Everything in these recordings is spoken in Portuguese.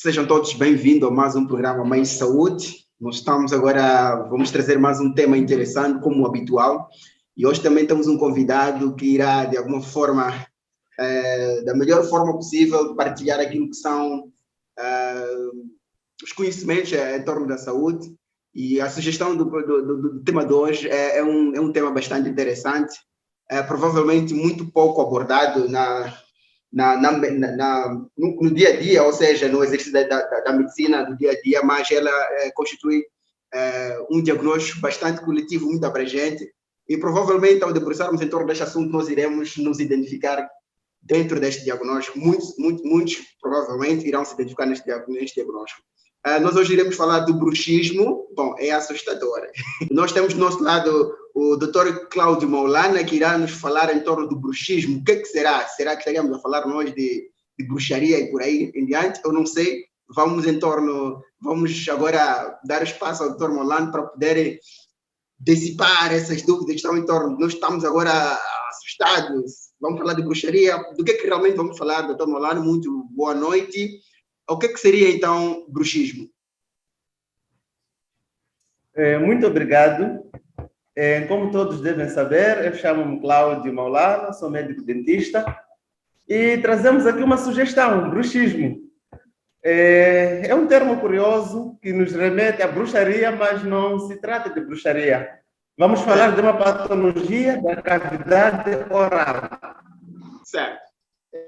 Sejam todos bem-vindos a mais um programa Mais Saúde. Nós estamos agora, vamos trazer mais um tema interessante, como habitual. E hoje também temos um convidado que irá, de alguma forma, da melhor forma possível, partilhar aquilo que são os conhecimentos em torno da saúde. E a sugestão do tema de hoje é um tema bastante interessante, provavelmente muito pouco abordado no dia a dia, ou seja, no exercício da medicina do dia a dia, mas ela constitui um diagnóstico bastante coletivo, muito abrangente, e provavelmente, ao debruçarmos em torno deste assunto, nós iremos nos identificar dentro deste diagnóstico. Muitos provavelmente irão se identificar neste diagnóstico. Nós hoje iremos falar do bruxismo. Bom, é assustador. Nós temos do nosso lado o Dr. Cláudio Maulana, que irá nos falar em torno do bruxismo. O que é que será? Será que estaríamos a falar nós de bruxaria e por aí em diante? Eu não sei. Vamos agora dar espaço ao Dr. Maulana para poder dissipar essas dúvidas que estão em torno. Nós estamos agora assustados. Vamos falar de bruxaria. Do que realmente vamos falar, Dr. Maulana? Muito boa noite. O que seria, então, bruxismo? Muito obrigado. Como todos devem saber, eu chamo-me Cláudio Maulana, sou médico dentista e trazemos aqui uma sugestão, bruxismo. É um termo curioso que nos remete à bruxaria, mas não se trata de bruxaria. Vamos falar de uma patologia da cavidade oral. Certo.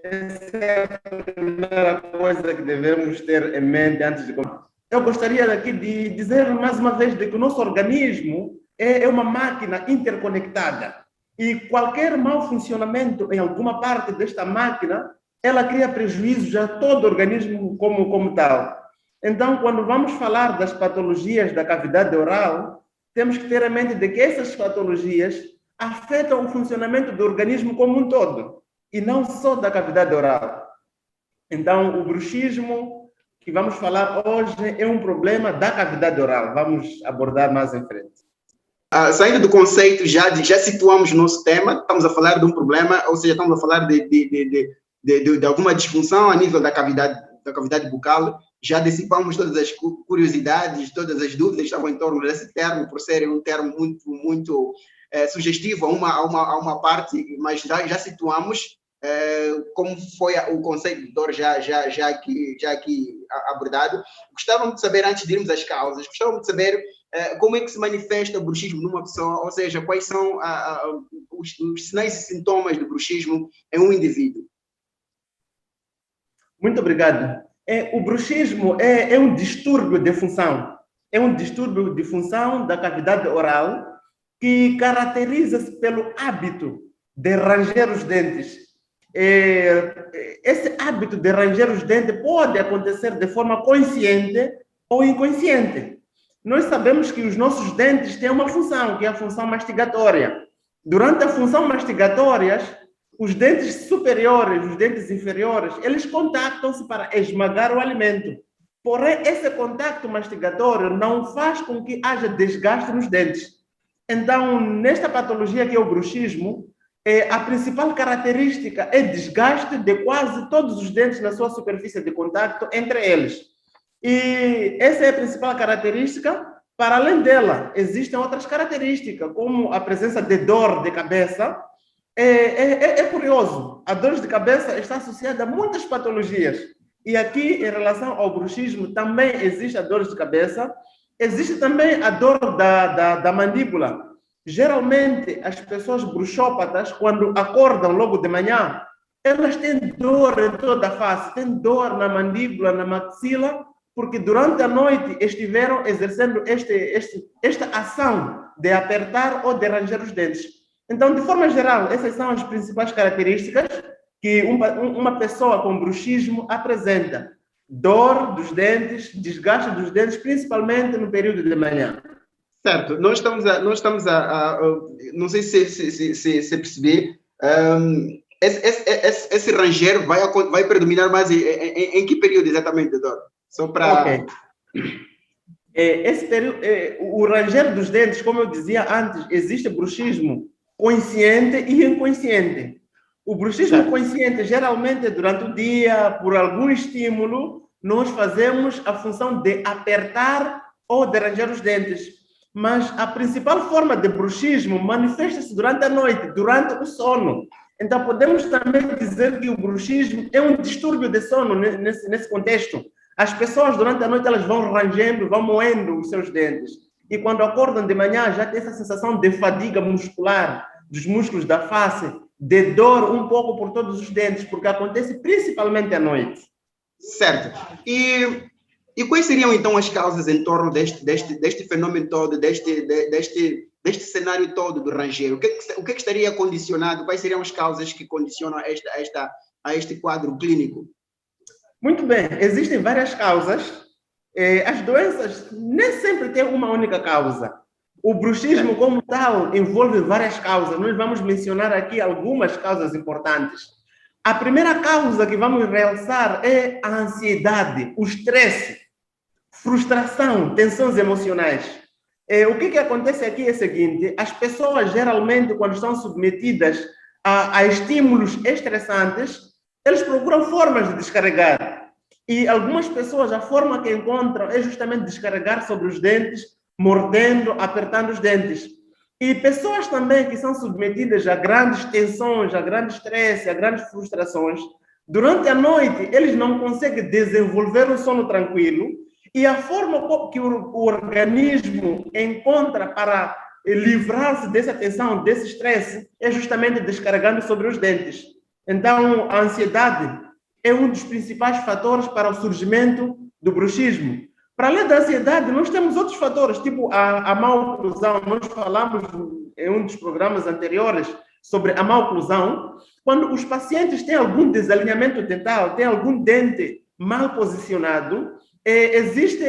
Essa é a primeira coisa que devemos ter em mente antes de começar. Eu gostaria aqui de dizer mais uma vez de que o nosso organismo é uma máquina interconectada e qualquer mau funcionamento em alguma parte desta máquina, ela cria prejuízos a todo o organismo como tal. Então, quando vamos falar das patologias da cavidade oral, temos que ter em mente de que essas patologias afetam o funcionamento do organismo como um todo, e não só da cavidade oral. Então, o bruxismo que vamos falar hoje é um problema da cavidade oral. Vamos abordar mais em frente. Saindo do conceito, já situamos o nosso tema, estamos a falar de um problema, ou seja, estamos a falar de alguma disfunção a nível da cavidade bucal. Já dissipamos todas as curiosidades, todas as dúvidas que estavam em torno desse termo, por ser um termo muito sugestivo a uma parte, mas já situamos como foi o conceito do doutor já aqui abordado. Gostávamos de saber, antes de irmos às causas, gostávamos de saber como é que se manifesta o bruxismo numa pessoa, ou seja, quais são os sinais e sintomas do bruxismo em um indivíduo. Muito obrigado. O bruxismo é um distúrbio de função. É um distúrbio de função da cavidade oral que caracteriza-se pelo hábito de ranger os dentes. Esse hábito de ranger os dentes pode acontecer de forma consciente ou inconsciente. Nós sabemos que os nossos dentes têm uma função, que é a função mastigatória. Durante a função mastigatória, os dentes superiores, os dentes inferiores, eles contactam-se para esmagar o alimento. Porém, esse contato mastigatório não faz com que haja desgaste nos dentes. Então, nesta patologia que é o bruxismo, a principal característica é desgaste de quase todos os dentes na sua superfície de contato entre eles. E essa é a principal característica. Para além dela, existem outras características, como a presença de dor de cabeça. É curioso, a dor de cabeça está associada a muitas patologias. E aqui, em relação ao bruxismo, também existe a dor de cabeça. Existe também a dor da mandíbula. Geralmente, as pessoas bruxópatas, quando acordam logo de manhã, elas têm dor em toda a face, têm dor na mandíbula, na maxila, porque durante a noite estiveram exercendo esta ação de apertar ou de ranger os dentes. Então, de forma geral, essas são as principais características que uma pessoa com bruxismo apresenta. Dor dos dentes, desgaste dos dentes, principalmente no período de manhã. Certo, nós estamos a não sei se perceber, esse ranger vai predominar mais em que período exatamente, doutor? Só para... Okay. Esse período, o ranger dos dentes, como eu dizia antes, existe bruxismo consciente e inconsciente. O bruxismo consciente geralmente é durante o dia, por algum estímulo, nós fazemos a função de apertar ou de ranger os dentes. Mas a principal forma de bruxismo manifesta-se durante a noite, durante o sono. Então, podemos também dizer que o bruxismo é um distúrbio de sono nesse contexto. As pessoas, durante a noite, elas vão rangendo, vão moendo os seus dentes. E quando acordam de manhã, já tem essa sensação de fadiga muscular dos músculos da face, de dor um pouco por todos os dentes, porque acontece principalmente à noite. Certo. E quais seriam, então, as causas em torno deste fenômeno todo, deste cenário todo do ranger? O que é que estaria condicionado? Quais seriam as causas que condicionam a este quadro clínico? Muito bem. Existem várias causas. As doenças nem sempre têm uma única causa. O bruxismo, como tal, envolve várias causas. Nós vamos mencionar aqui algumas causas importantes. A primeira causa que vamos realçar é a ansiedade, o estresse, frustração, tensões emocionais. O que acontece aqui é o seguinte: as pessoas, geralmente, quando estão submetidas a estímulos estressantes, eles procuram formas de descarregar. E algumas pessoas, a forma que encontram é justamente descarregar sobre os dentes, mordendo, apertando os dentes. E pessoas também que são submetidas a grandes tensões, a grande estresse, a grandes frustrações, durante a noite eles não conseguem desenvolver um sono tranquilo, e a forma que o organismo encontra para livrar-se dessa tensão, desse estresse, é justamente descarregando sobre os dentes. Então, a ansiedade é um dos principais fatores para o surgimento do bruxismo. Para além da ansiedade, nós temos outros fatores, tipo a má oclusão. Nós falamos em um dos programas anteriores sobre a má oclusão. Quando os pacientes têm algum desalinhamento dental, têm algum dente mal posicionado, existe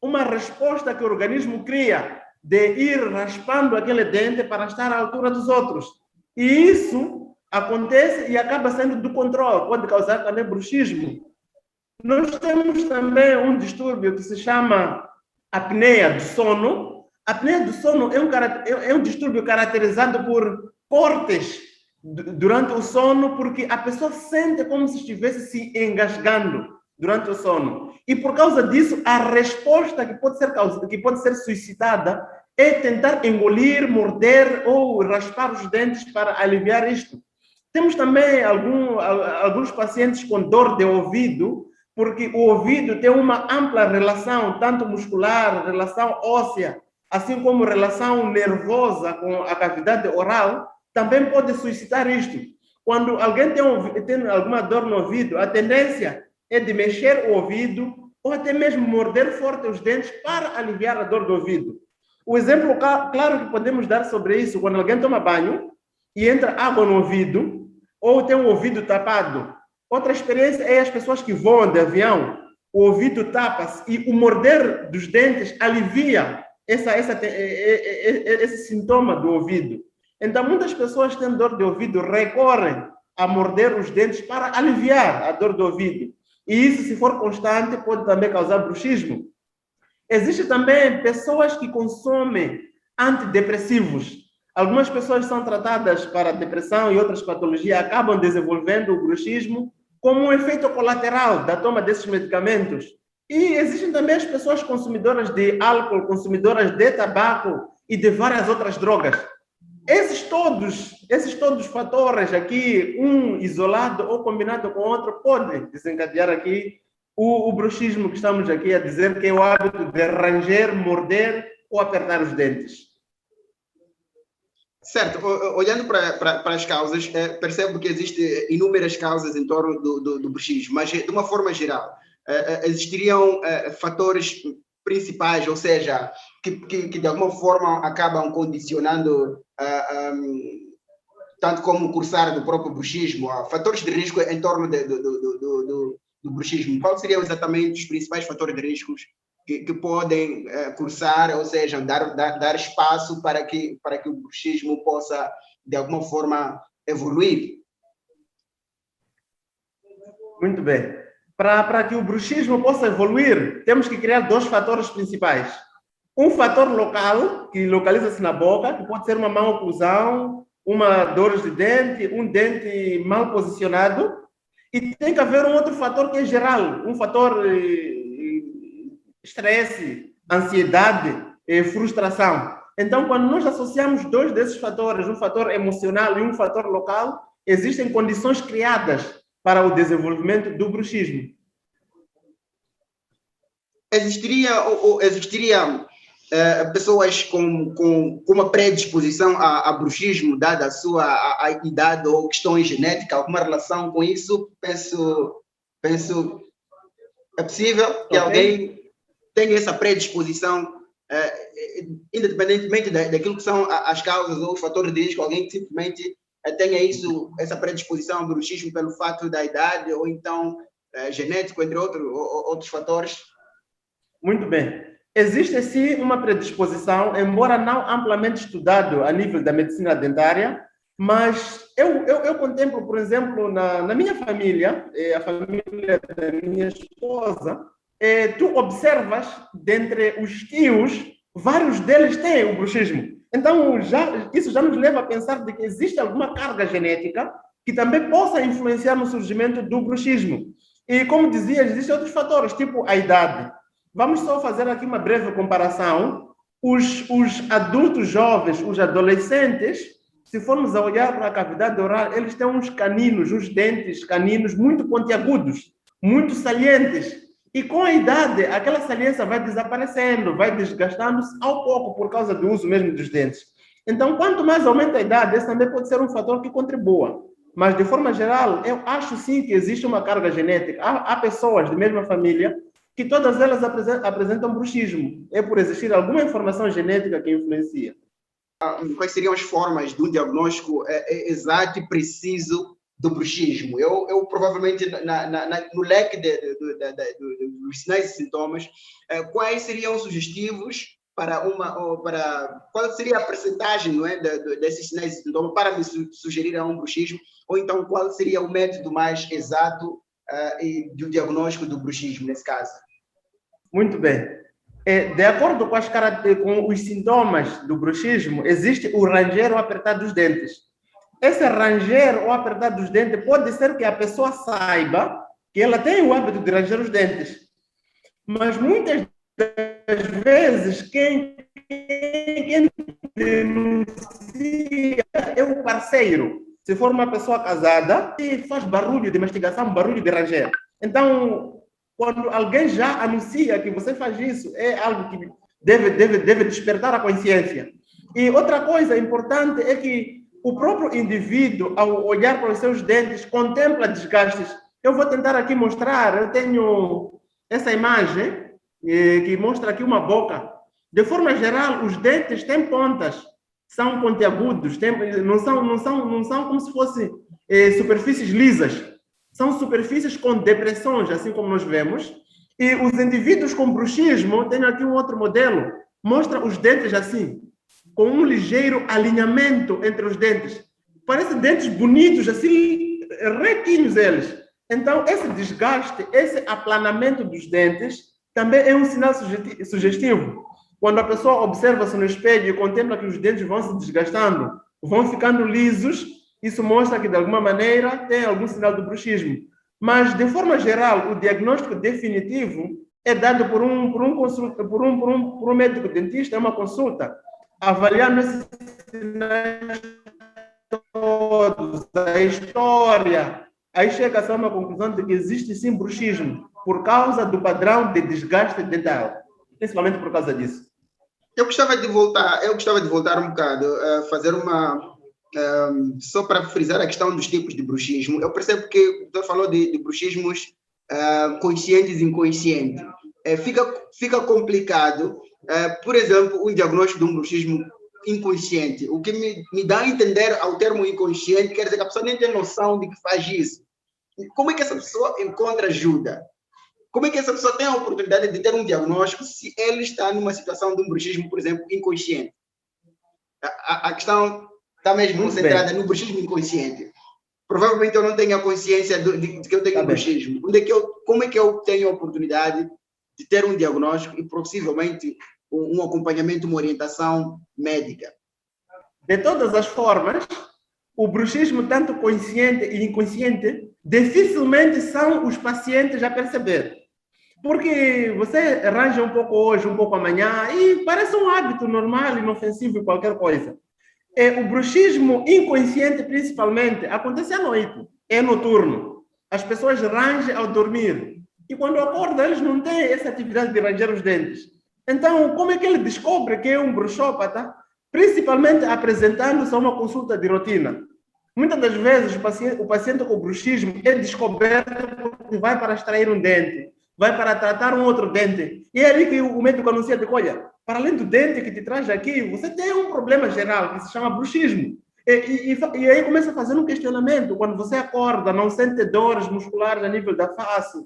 uma resposta que o organismo cria de ir raspando aquele dente para estar à altura dos outros. E isso acontece e acaba sendo do controle, pode causar também bruxismo. Nós temos também um distúrbio que se chama apneia do sono. A apneia do sono é um distúrbio caracterizado por cortes durante o sono, porque a pessoa sente como se estivesse se engasgando durante o sono. E por causa disso, a resposta que pode ser suscitada é tentar engolir, morder ou raspar os dentes para aliviar isto. Temos também alguns pacientes com dor de ouvido, porque o ouvido tem uma ampla relação, tanto muscular, relação óssea, assim como relação nervosa com a cavidade oral, também pode suscitar isto. Quando alguém tem alguma dor no ouvido, a tendência é de mexer o ouvido ou até mesmo morder forte os dentes para aliviar a dor do ouvido. O exemplo claro que podemos dar sobre isso, quando alguém toma banho e entra água no ouvido, ou tem o ouvido tapado. Outra experiência é as pessoas que voam de avião, o ouvido tapa-se e o morder dos dentes alivia esse sintoma do ouvido. Então, muitas pessoas que têm dor de ouvido recorrem a morder os dentes para aliviar a dor do ouvido. E isso, se for constante, pode também causar bruxismo. Existem também pessoas que consomem antidepressivos. Algumas pessoas são tratadas para depressão e outras patologias acabam desenvolvendo o bruxismo como um efeito colateral da toma desses medicamentos. E existem também as pessoas consumidoras de álcool, consumidoras de tabaco e de várias outras drogas. Esses todos fatores aqui, um isolado ou combinado com outro, podem desencadear aqui o bruxismo que estamos aqui a dizer, que é o hábito de ranger, morder ou apertar os dentes. Certo, olhando para as causas, percebo que existem inúmeras causas em torno do bruxismo, mas de uma forma geral, existiriam fatores principais, ou seja, que de alguma forma acabam condicionando, tanto como o cursar do próprio bruxismo, fatores de risco em torno do bruxismo. Quais seriam exatamente os principais fatores de riscos que podem cursar, ou seja, dar espaço para que o bruxismo possa, de alguma forma, evoluir? Muito bem. Para que o bruxismo possa evoluir, temos que criar dois fatores principais. Um fator local, que localiza-se na boca, que pode ser uma má oclusão, uma dor de dente, um dente mal posicionado. E tem que haver um outro fator que é geral, um fator estresse, ansiedade, frustração. Então, quando nós associamos dois desses fatores, um fator emocional e um fator local, existem condições criadas para o desenvolvimento do bruxismo. Existiria pessoas com uma predisposição a bruxismo, dada a sua idade ou questões genéticas, alguma relação com isso? Penso é possível que alguém tenha essa predisposição, independentemente daquilo que são as causas ou os fatores de risco, alguém que simplesmente tenha essa predisposição ao bruxismo pelo fato da idade ou então genético, entre outros fatores? Muito bem. Existe sim uma predisposição, embora não amplamente estudado a nível da medicina dentária, mas eu contemplo, por exemplo, na minha família, a família da minha esposa, tu observas, dentre os tios, vários deles têm o bruxismo. Então, isso já nos leva a pensar de que existe alguma carga genética que também possa influenciar no surgimento do bruxismo. E, como dizia, existem outros fatores, tipo a idade. Vamos só fazer aqui uma breve comparação. Os adultos jovens, os adolescentes, se formos a olhar para a cavidade oral, eles têm uns caninos, uns dentes caninos muito pontiagudos, muito salientes. E com a idade, aquela saliência vai desaparecendo, vai desgastando-se ao pouco por causa do uso mesmo dos dentes. Então, quanto mais aumenta a idade, esse também pode ser um fator que contribua. Mas, de forma geral, eu acho sim que existe uma carga genética. Há pessoas de mesma família que todas elas apresentam bruxismo. É por existir alguma informação genética que influencia. Quais seriam as formas do diagnóstico exato e preciso do bruxismo? Eu provavelmente, no leque dos sinais e sintomas, quais seriam sugestivos qual seria a percentagem, não é, desses sinais e sintomas para me sugerir a um bruxismo? Ou então, qual seria o método mais exato do diagnóstico do bruxismo, nesse caso? Muito bem. De acordo com os sintomas do bruxismo, existe o ranger ou apertar dos dentes. Esse ranger ou apertar dos dentes pode ser que a pessoa saiba que ela tem o hábito de ranger os dentes. Mas muitas das vezes, quem denuncia é o parceiro. Se for uma pessoa casada, faz barulho de mastigação, barulho de ranger. Então, quando alguém já anuncia que você faz isso, é algo que deve despertar a consciência. E outra coisa importante é que o próprio indivíduo, ao olhar para os seus dentes, contempla desgastes. Eu vou tentar aqui mostrar, eu tenho essa imagem que mostra aqui uma boca. De forma geral, os dentes têm pontas, são pontiagudos, não são como se fossem superfícies lisas. São superfícies com depressões, assim como nós vemos. E os indivíduos com bruxismo, tenho aqui um outro modelo, mostra os dentes assim, com um ligeiro alinhamento entre os dentes. Parecem dentes bonitos, assim, retinhos eles. Então, esse desgaste, esse aplanamento dos dentes, também é um sinal sugestivo. Quando a pessoa observa-se no espelho e contempla que os dentes vão se desgastando, vão ficando lisos, isso mostra que, de alguma maneira, tem algum sinal do bruxismo. Mas, de forma geral, o diagnóstico definitivo é dado por um médico dentista, uma consulta, avaliando esses sinais todos, a história. Aí chega-se a uma conclusão de que existe, sim, bruxismo, por causa do padrão de desgaste dental, principalmente por causa disso. Eu gostava de voltar um bocado, fazer só para frisar a questão dos tipos de bruxismo. Eu percebo que você falou de bruxismos conscientes e inconscientes. Fica complicado, por exemplo, um diagnóstico de um bruxismo inconsciente. O que me dá a entender ao termo inconsciente quer dizer que a pessoa nem tem noção de que faz isso. Como é que essa pessoa encontra ajuda? Como é que essa pessoa tem a oportunidade de ter um diagnóstico se ele está numa situação de um bruxismo, por exemplo, inconsciente? A questão está mesmo concentrada no bruxismo inconsciente. Provavelmente eu não tenho a consciência de que eu tenho um bruxismo. Como é que eu tenho a oportunidade de ter um diagnóstico e possivelmente um acompanhamento, uma orientação médica? De todas as formas, o bruxismo, tanto consciente e inconsciente, dificilmente são os pacientes a perceber. Porque você arranja um pouco hoje, um pouco amanhã, e parece um hábito normal, inofensivo e qualquer coisa. O bruxismo inconsciente, principalmente, acontece à noite, é noturno. As pessoas rangem ao dormir. E quando acordam, eles não têm essa atividade de ranger os dentes. Então, como é que ele descobre que é um bruxópata? Principalmente apresentando-se a uma consulta de rotina. Muitas das vezes, o paciente com bruxismo é descoberto porque vai para extrair um dente, vai para tratar um outro dente. E é ali que o médico anuncia, olha, para além do dente que te traz aqui, você tem um problema geral que se chama bruxismo. E aí começa a fazer um questionamento. Quando você acorda, não sente dores musculares a nível da face.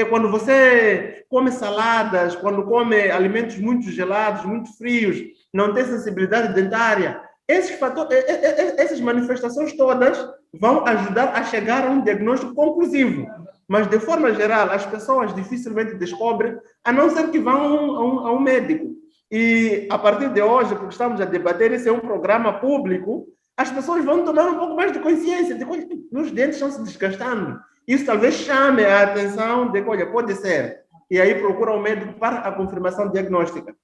Quando você come saladas, quando come alimentos muito gelados, muito frios, não tem sensibilidade dentária. Essas manifestações todas vão ajudar a chegar a um diagnóstico conclusivo. Mas, de forma geral, as pessoas dificilmente descobrem, a não ser que vão a um médico. E, a partir de hoje, porque estamos a debater, esse é um programa público, as pessoas vão tomar um pouco mais de consciência de que os dentes estão se desgastando. Isso talvez chame a atenção de, olha, pode ser. E aí procura um médico para a confirmação diagnóstica.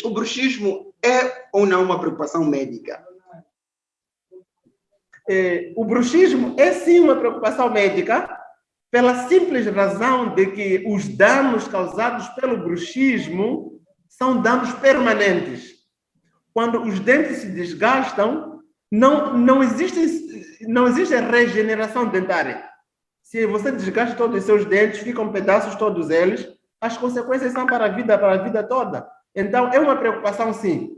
O bruxismo é ou não uma preocupação médica? O bruxismo é sim uma preocupação médica, pela simples razão de que os danos causados pelo bruxismo são danos permanentes. Quando os dentes se desgastam, não existe regeneração dentária. Se você desgasta todos os seus dentes, ficam pedaços todos eles, as consequências são para a vida toda. Então, é uma preocupação, sim.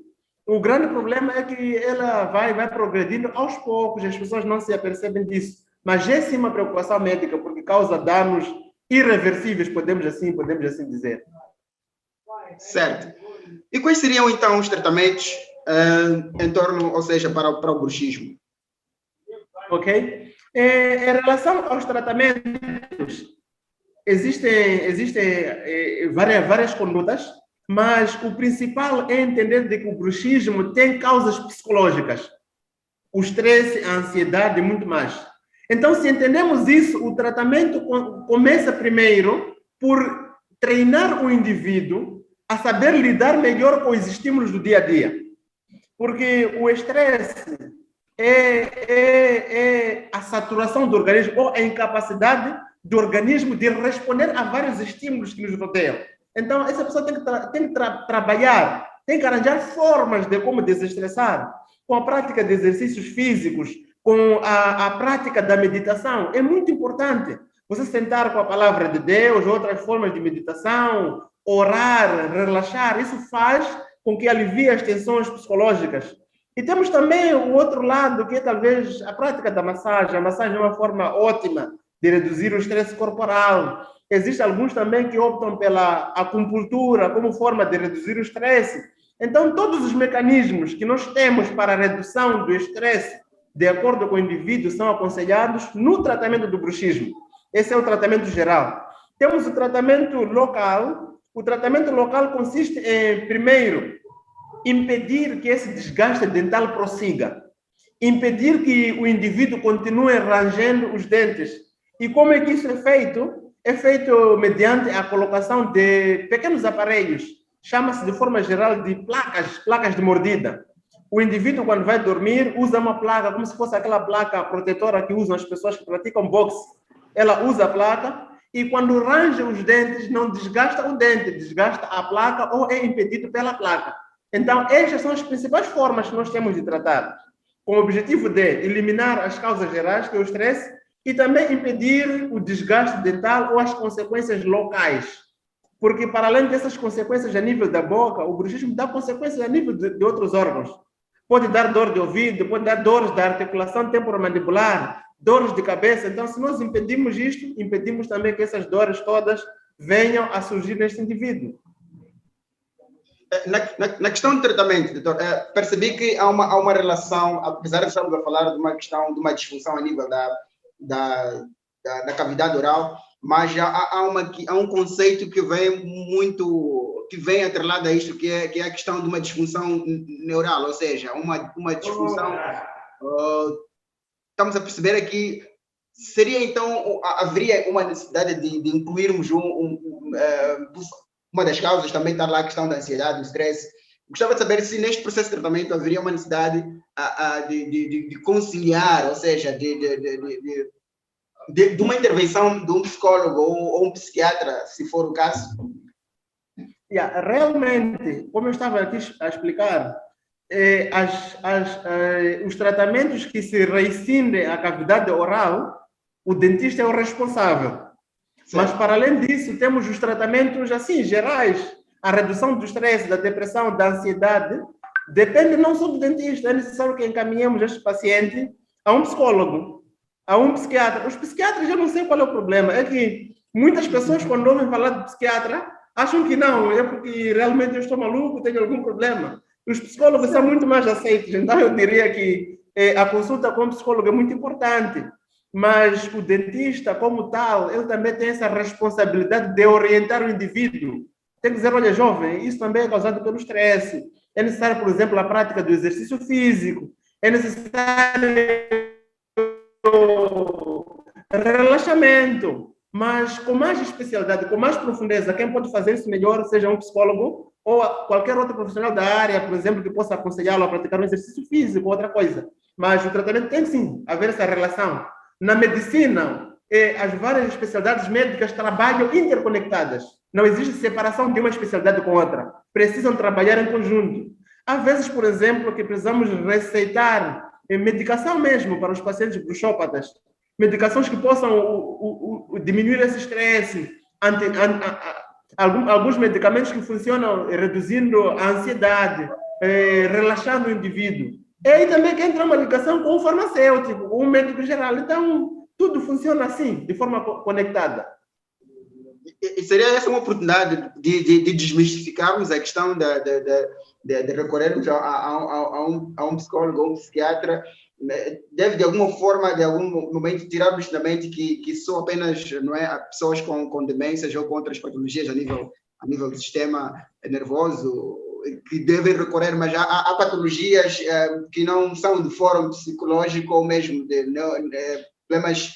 O grande problema é que ela vai progredindo aos poucos, as pessoas não se apercebem disso. Mas é sim uma preocupação médica, porque causa danos irreversíveis, podemos assim dizer. Certo. E quais seriam, então, os tratamentos em torno, ou seja, para o bruxismo? Ok? Em relação aos tratamentos, existem várias condutas, mas o principal é entender de que o bruxismo tem causas psicológicas. O estresse, a ansiedade e muito mais. Então, se entendemos isso, o tratamento começa primeiro por treinar o indivíduo a saber lidar melhor com os estímulos do dia a dia. Porque o estresse é a saturação do organismo ou a incapacidade do organismo de responder a vários estímulos que nos rodeiam. Então, essa pessoa tem que trabalhar, tem que arranjar formas de como desestressar, com a prática de exercícios físicos, com a prática da meditação. É muito importante você sentar com a palavra de Deus, outras formas de meditação, orar, relaxar. Isso faz com que alivie as tensões psicológicas. E temos também o outro lado, que é talvez a prática da massagem. A massagem é uma forma ótima de reduzir o estresse corporal. Existem alguns também que optam pela acupuntura como forma de reduzir o estresse. Então, todos os mecanismos que nós temos para a redução do estresse, de acordo com o indivíduo, são aconselhados no tratamento do bruxismo. Esse é o tratamento geral. Temos o tratamento local. O tratamento local consiste em, primeiro, impedir que esse desgaste dental prossiga. Impedir que o indivíduo continue rangendo os dentes. E como é que isso é feito? É feito mediante a colocação de pequenos aparelhos. Chama-se de forma geral de placas de mordida. O indivíduo, quando vai dormir, usa uma placa, como se fosse aquela placa protetora que usam as pessoas que praticam boxe. Ela usa a placa e quando range os dentes, não desgasta o dente, desgasta a placa ou é impedido pela placa. Então, estas são as principais formas que nós temos de tratar, com o objetivo de eliminar as causas gerais, que é o estresse, e também impedir o desgaste dental ou as consequências locais. Porque, para além dessas consequências a nível da boca, o bruxismo dá consequências a nível de outros órgãos. Pode dar dor de ouvido, pode dar dores da articulação temporomandibular, dores de cabeça. Então, se nós impedimos isto, impedimos também que essas dores todas venham a surgir neste indivíduo. Na questão do tratamento, doutor, percebi que há uma relação, apesar de estarmos a falar de uma questão, de uma disfunção a nível da cavidade oral, mas há um conceito que vem atrelado a isto, que é a questão de uma disfunção neural, ou seja, uma disfunção estamos a perceber aqui, seria então, haveria uma necessidade de incluirmos uma das causas também está lá a questão da ansiedade, do stress. Gostava de saber se neste processo de tratamento haveria uma necessidade de conciliar, ou seja, de uma intervenção de um psicólogo ou um psiquiatra, se for o caso. Realmente, como eu estava aqui a explicar, os tratamentos que se rescindem à cavidade oral, o dentista é o responsável. Certo. Mas, para além disso, temos os tratamentos assim, gerais. A redução do estresse, da depressão, da ansiedade, depende não só do dentista. É necessário que encaminhemos este paciente a um psicólogo, a um psiquiatra. Os psiquiatras, eu não sei qual é o problema. É que muitas pessoas, quando ouvem falar de psiquiatra, acham que não, é porque realmente eu estou maluco, tenho algum problema. Os psicólogos são muito mais aceitos, então eu diria que a consulta com o psicólogo é muito importante, mas o dentista, como tal, ele também tem essa responsabilidade de orientar o indivíduo. Tem que dizer, olha, jovem, isso também é causado pelo estresse. É necessário, por exemplo, a prática do exercício físico, é necessário relaxamento, mas com mais especialidade, com mais profundeza. Quem pode fazer isso melhor, seja um psicólogo ou qualquer outro profissional da área, por exemplo, que possa aconselhá-lo a praticar um exercício físico ou outra coisa. Mas o tratamento tem sim haver essa relação. Na medicina, as várias especialidades médicas trabalham interconectadas. Não existe separação de uma especialidade com outra. Precisam trabalhar em conjunto. Há vezes, por exemplo, que precisamos receitar medicação mesmo para os pacientes bruxópatas. Medicações que possam diminuir esse estresse. Alguns medicamentos que funcionam reduzindo a ansiedade, relaxando o indivíduo. E aí também que entra uma ligação com o farmacêutico, com o médico geral. Então, tudo funciona assim, de forma conectada. E seria essa uma oportunidade de desmistificarmos a questão de recorrermos a um psicólogo ou um psiquiatra. Deve, de alguma forma, de algum momento, tirarmos da mente que são apenas, não é, pessoas com demências ou com outras patologias a nível do sistema nervoso que devem recorrer, mas há patologias que não são de fórum psicológico ou mesmo de problemas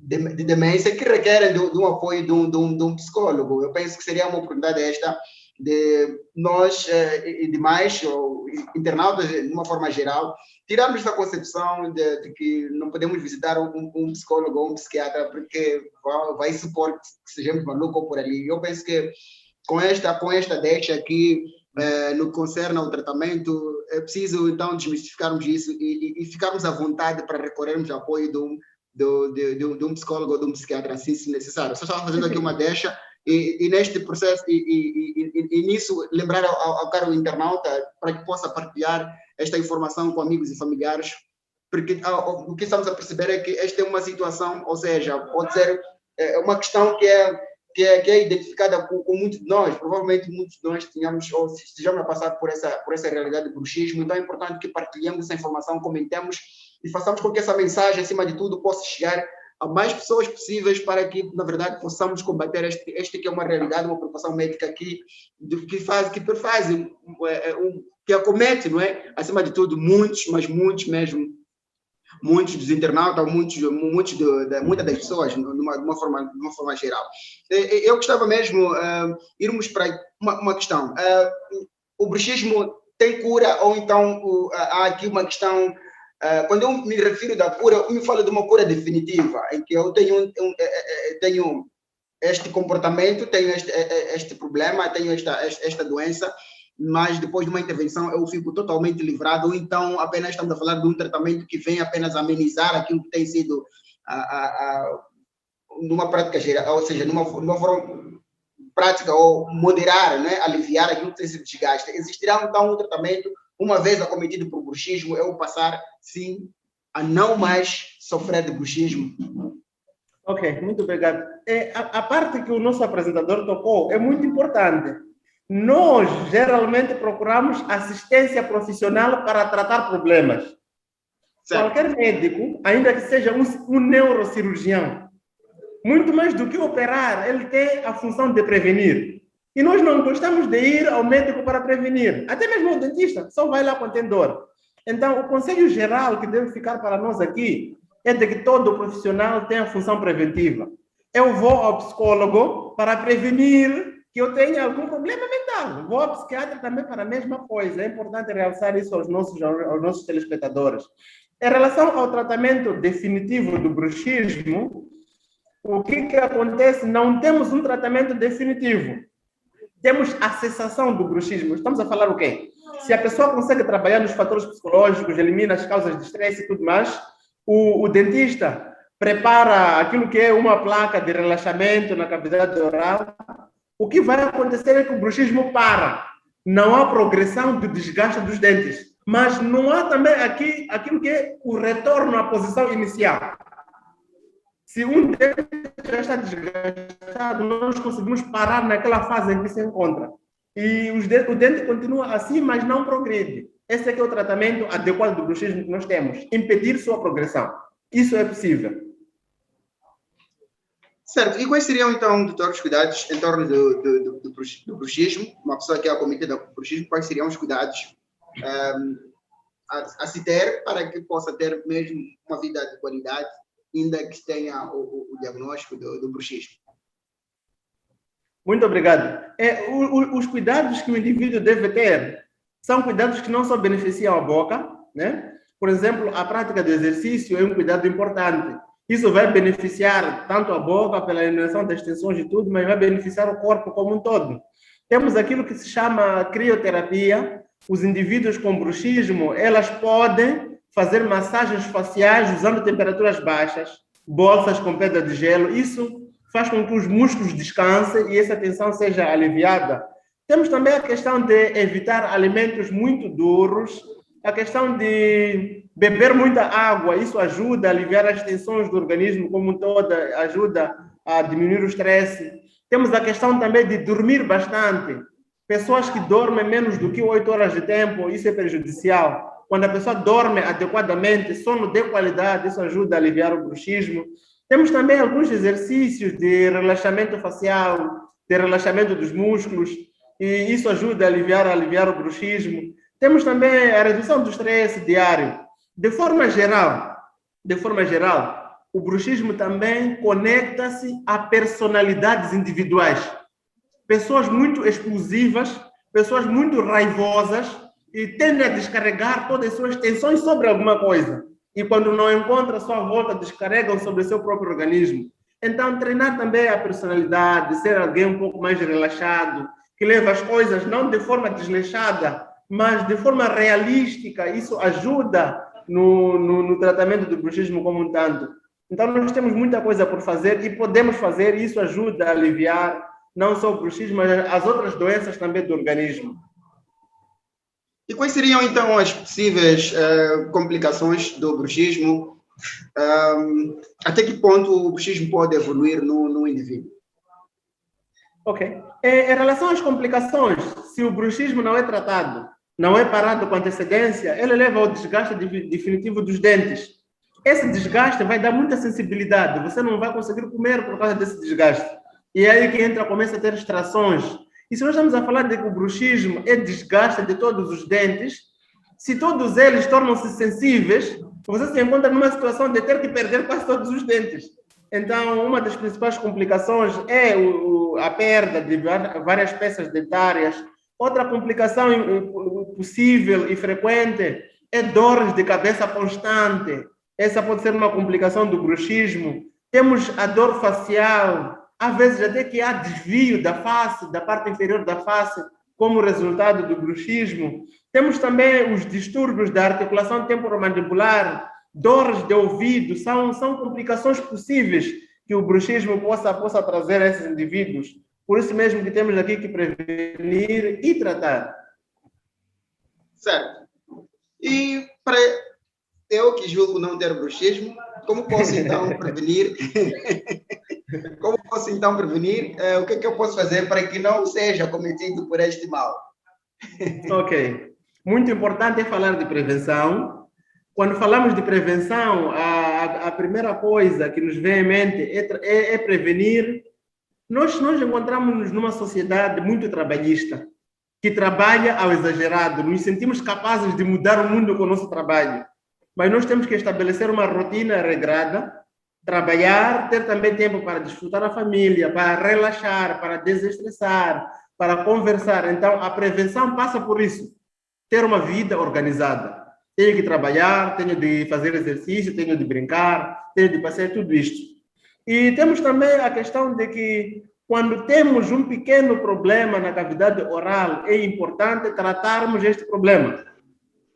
de demência que requerem de um apoio de um psicólogo. Eu penso que seria uma oportunidade esta de nós e demais, ou internautas de uma forma geral, tirarmos essa concepção de que não podemos visitar um psicólogo ou um psiquiatra porque vai supor que sejamos malucos por ali. Eu penso que com esta deixa aqui, no que concerne ao tratamento, é preciso então desmistificarmos isso e ficarmos à vontade para recorrermos ao apoio de um psicólogo ou de um psiquiatra, assim, se necessário. Só estava fazendo aqui uma deixa e neste processo e nisso lembrar ao caro internauta para que possa partilhar esta informação com amigos e familiares, porque o que estamos a perceber é que esta é uma situação, ou seja, pode ser uma questão que é identificada com muitos de nós. Provavelmente muitos de nós tenhamos ou estejamos a passar por essa realidade de bruxismo. Então é importante que partilhemos essa informação, comentemos e façamos com que essa mensagem, acima de tudo, possa chegar a mais pessoas possíveis para que, na verdade, possamos combater este que é uma realidade, uma preocupação médica que acomete, não é? Acima de tudo, muitos, mas muitos mesmo, muitos dos internautas, muitas das pessoas, de uma forma geral. Eu gostava mesmo irmos para uma questão. O bruxismo tem cura ou então há aqui uma questão. Quando eu me refiro da cura, eu me falo de uma cura definitiva, em que eu tenho este comportamento, tenho este problema, tenho esta doença, mas depois de uma intervenção eu fico totalmente livrado, ou então apenas estamos a falar de um tratamento que vem apenas amenizar aquilo que tem sido numa prática geral, ou seja, numa forma prática, ou moderar, né, aliviar aquilo que tem sido desgaste. Existirá então um tratamento, uma vez acometido por bruxismo, eu passar, sim, a não mais sofrer de bruxismo? Ok, muito obrigado. A parte que o nosso apresentador tocou é muito importante. Nós, geralmente, procuramos assistência profissional para tratar problemas. Certo. Qualquer médico, ainda que seja um neurocirurgião, muito mais do que operar, ele tem a função de prevenir. E nós não gostamos de ir ao médico para prevenir. Até mesmo o dentista, só vai lá quando tem dor. Então, o conselho geral que deve ficar para nós aqui é de que todo profissional tem a função preventiva. Eu vou ao psicólogo para prevenir que eu tenha algum problema mental. Vou ao psiquiatra também para a mesma coisa. É importante realçar isso aos nossos telespectadores. Em relação ao tratamento definitivo do bruxismo, o que acontece? Não temos um tratamento definitivo. Temos a cessação do bruxismo. Estamos a falar o quê? Se a pessoa consegue trabalhar nos fatores psicológicos, elimina as causas de estresse e tudo mais, o dentista prepara aquilo que é uma placa de relaxamento na cavidade oral, o que vai acontecer é que o bruxismo para. Não há progressão do desgaste dos dentes, mas não há também aqui aquilo que é o retorno à posição inicial. Se um dente já está desgastado, nós conseguimos parar naquela fase em que se encontra. E o dente continua assim, mas não progride. Esse é que é o tratamento adequado do bruxismo que nós temos. Impedir sua progressão. Isso é possível. Certo. E quais seriam, então, doutor, os cuidados em torno do bruxismo? Uma pessoa que é acometida com bruxismo, quais seriam os cuidados a se ter para que possa ter mesmo uma vida de qualidade, ainda que tenha o diagnóstico do bruxismo? Muito obrigado. Os cuidados que o indivíduo deve ter são cuidados que não só beneficiam a boca, né? Por exemplo, a prática do exercício é um cuidado importante. Isso vai beneficiar tanto a boca pela eliminação das tensões e tudo, mas vai beneficiar o corpo como um todo. Temos aquilo que se chama crioterapia. Os indivíduos com bruxismo, elas podem fazer massagens faciais usando temperaturas baixas, bolsas com pedra de gelo. Isso faz com que os músculos descansem e essa tensão seja aliviada. Temos também a questão de evitar alimentos muito duros, a questão de beber muita água, isso ajuda a aliviar as tensões do organismo como um todo, ajuda a diminuir o estresse. Temos a questão também de dormir bastante. Pessoas que dormem menos do que 8 horas de tempo, isso é prejudicial. Quando a pessoa dorme adequadamente, sono de qualidade, isso ajuda a aliviar o bruxismo. Temos também alguns exercícios de relaxamento facial, de relaxamento dos músculos, e isso ajuda a aliviar o bruxismo. Temos também a redução do estresse diário. De forma geral, o bruxismo também conecta-se a personalidades individuais. Pessoas muito explosivas, pessoas muito raivosas, e tendem a descarregar todas as suas tensões sobre alguma coisa. E quando não encontram a sua volta, descarregam sobre o seu próprio organismo. Então, treinar também a personalidade, ser alguém um pouco mais relaxado, que leva as coisas não de forma desleixada, mas de forma realística, isso ajuda no tratamento do bruxismo como um tanto. Então, nós temos muita coisa por fazer e podemos fazer, e isso ajuda a aliviar não só o bruxismo, mas as outras doenças também do organismo. E quais seriam, então, as possíveis complicações do bruxismo? Até que ponto o bruxismo pode evoluir no indivíduo? Ok. Em relação às complicações, se o bruxismo não é tratado, não é parado com antecedência, ele leva ao desgaste definitivo dos dentes. Esse desgaste vai dar muita sensibilidade, você não vai conseguir comer por causa desse desgaste. E é aí que começa a ter extrações. E se nós estamos a falar de que o bruxismo é desgaste de todos os dentes, se todos eles tornam-se sensíveis, você se encontra numa situação de ter que perder quase todos os dentes. Então, uma das principais complicações é a perda de várias peças dentárias. Outra complicação possível e frequente é dores de cabeça constante. Essa pode ser uma complicação do bruxismo. Temos a dor facial. Às vezes até que há desvio da face, da parte inferior da face, como resultado do bruxismo. Temos também os distúrbios da articulação temporomandibular, dores de ouvido, são complicações possíveis que o bruxismo possa trazer a esses indivíduos. Por isso mesmo que temos aqui que prevenir e tratar. Certo. E para eu que julgo não ter bruxismo, como posso então prevenir? Como posso então prevenir? O que é que eu posso fazer para que não seja cometido por este mal? Ok. Muito importante é falar de prevenção. Quando falamos de prevenção, a primeira coisa que nos vem em mente é prevenir. Nós encontramos-nos numa sociedade muito trabalhista. que trabalha ao exagerado. Nos sentimos capazes de mudar o mundo com o nosso trabalho. Mas nós temos que estabelecer uma rotina regrada, trabalhar, ter também tempo para desfrutar a família, para relaxar, para desestressar, para conversar. Então, a prevenção passa por isso. Ter uma vida organizada. Tenho que trabalhar, tenho de fazer exercício, tenho de brincar, tenho de passear, tudo isto. E temos também a questão de que, quando temos um pequeno problema na cavidade oral, é importante tratarmos este problema.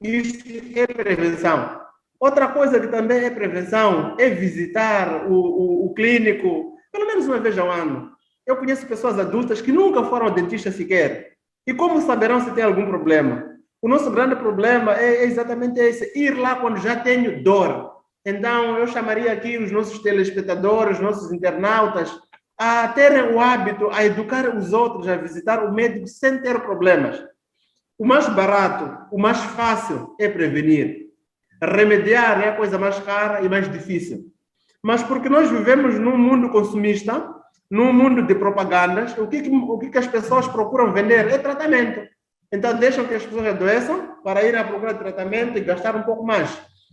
Isso é prevenção. Outra coisa que também é prevenção é visitar o clínico pelo menos uma vez ao ano. Eu conheço pessoas adultas que nunca foram ao dentista sequer. E como saberão se tem algum problema? O nosso grande problema é exatamente esse, ir lá quando já tenho dor. Então, eu chamaria aqui os nossos telespectadores, os nossos internautas, a terem o hábito, a educar os outros a visitar o médico sem ter problemas. O mais barato, o mais fácil é prevenir. Remediar é a coisa mais cara e mais difícil. Mas porque nós vivemos num mundo consumista, num mundo de propagandas, o que as pessoas procuram vender é tratamento. Então, deixam que as pessoas adoeçam para ir à procura de tratamento e gastar um pouco mais.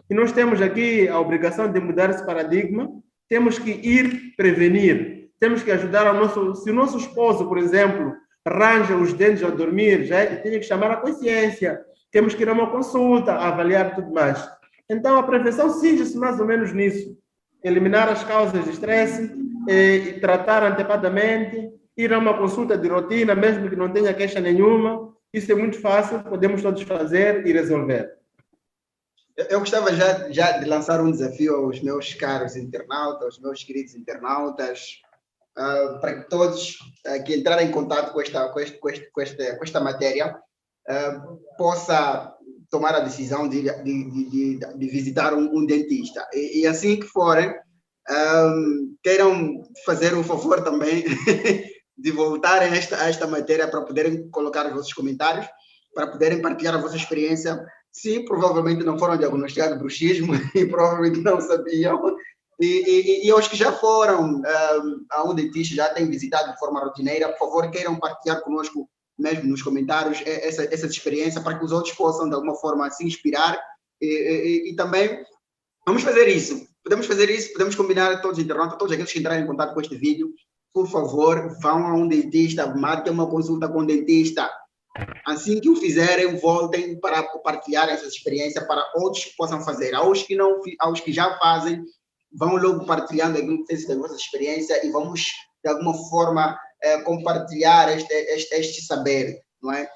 E nós temos aqui a obrigação de mudar esse paradigma. Temos que ir prevenir. Temos que ajudar ao nosso... Se o nosso esposo, por exemplo, arranja os dentes ao dormir, já tem que chamar a consciência. Temos que ir a uma consulta, avaliar tudo mais. Então, a prevenção cinge-se mais ou menos nisso. Eliminar as causas de estresse, e tratar antepadamente, ir a uma consulta de rotina, mesmo que não tenha queixa nenhuma. Isso é muito fácil, podemos todos fazer e resolver. Eu gostava já de lançar um desafio aos meus caros internautas, aos meus queridos internautas, para que todos que entrarem em contato com esta matéria possa tomar a decisão de visitar um dentista. E assim que forem, queiram fazer um favor também de voltarem a esta matéria para poderem colocar os vossos comentários, para poderem partilhar a vossa experiência, se provavelmente não foram diagnosticados de bruxismo e provavelmente não sabiam, e aos que já foram a um dentista, já têm visitado de forma rotineira, por favor, queiram partilhar conosco mesmo nos comentários essa experiência, para que os outros possam de alguma forma se inspirar e também vamos fazer isso. Podemos combinar todos os internautas, todos aqueles que entrarem em contato com este vídeo, por favor, vão a um dentista, marquem uma consulta com o dentista. Assim que o fizerem, voltem para compartilhar essa experiência para outros que possam fazer. Aos que já fazem, vão logo partilhando aquilo que tem sido a nossa experiência e vamos, de alguma forma, compartilhar este saber, não é?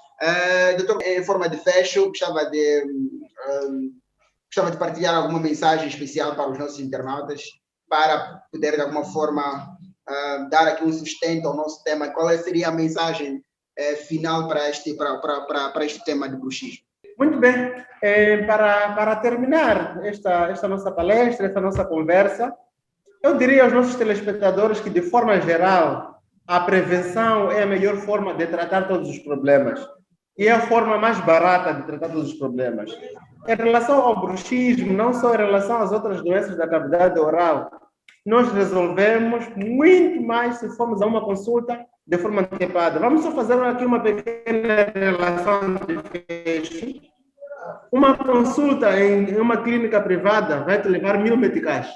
Doutor, em forma de fecho, gostava de partilhar alguma mensagem especial para os nossos internautas, para poder, de alguma forma, dar aqui um sustento ao nosso tema. Qual seria a mensagem final para este tema de bruxismo? Muito bem. Para terminar esta nossa palestra, esta nossa conversa, eu diria aos nossos telespectadores que, de forma geral, a prevenção é a melhor forma de tratar todos os problemas. E é a forma mais barata de tratar todos os problemas. Em relação ao bruxismo, não só em relação às outras doenças da cavidade oral, nós resolvemos muito mais se formos a uma consulta de forma antecipada. Vamos só fazer aqui uma pequena relação de fecho. Uma consulta em uma clínica privada vai te levar 1.000 meticais.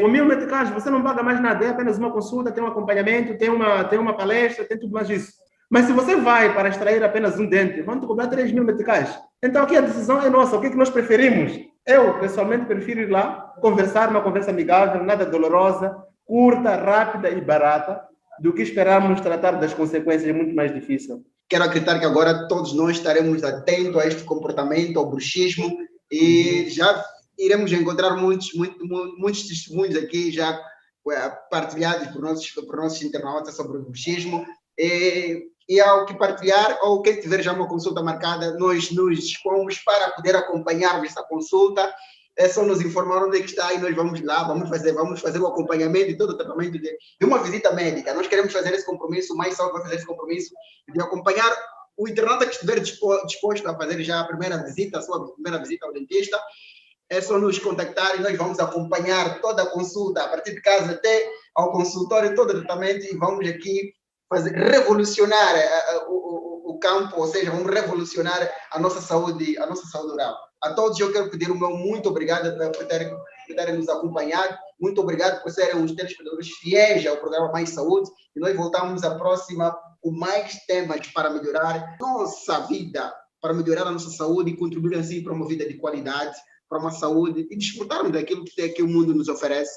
Com 1.000 meticais você não paga mais nada, é apenas uma consulta, tem um acompanhamento, tem uma palestra, tem tudo mais isso. Mas se você vai para extrair apenas um dente, vão te cobrar 3.000 meticais. Então aqui a decisão é nossa, o que nós preferimos? Eu, pessoalmente, prefiro ir lá, conversar, uma conversa amigável, nada dolorosa, curta, rápida e barata, do que esperarmos tratar das consequências, é muito mais difícil. Quero acreditar que agora todos nós estaremos atentos a este comportamento, ao bruxismo, e já iremos encontrar muitos testemunhos aqui já partilhados por nossos internautas sobre o bruxismo. E ao que partilhar, ou quem tiver já uma consulta marcada, nós nos dispomos para poder acompanhar essa consulta. É só nos informar onde é que está e nós vamos lá, vamos fazer o acompanhamento e todo o tratamento de uma visita médica. Nós queremos fazer esse compromisso, o mais só vai fazer esse compromisso de acompanhar o internauta que estiver disposto a fazer já a sua primeira visita ao dentista. É só nos contactar e nós vamos acompanhar toda a consulta, a partir de casa até ao consultório, todo o tratamento, e vamos aqui revolucionar o o campo, ou seja, vamos revolucionar a nossa saúde oral. A todos eu quero pedir o meu muito obrigado por terem nos acompanhado, muito obrigado por serem os telespectadores fiéis ao programa Mais Saúde, e nós voltamos à próxima com mais temas para melhorar nossa vida, para melhorar a nossa saúde e contribuir assim para uma vida de qualidade, para uma saúde e desfrutarmos daquilo que o mundo nos oferece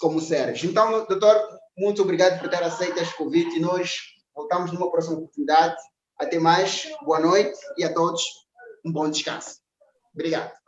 como seres. Então, doutor, muito obrigado por ter aceito este convite e nós voltamos numa próxima oportunidade. Até mais, boa noite e a todos um bom descanso. Obrigado.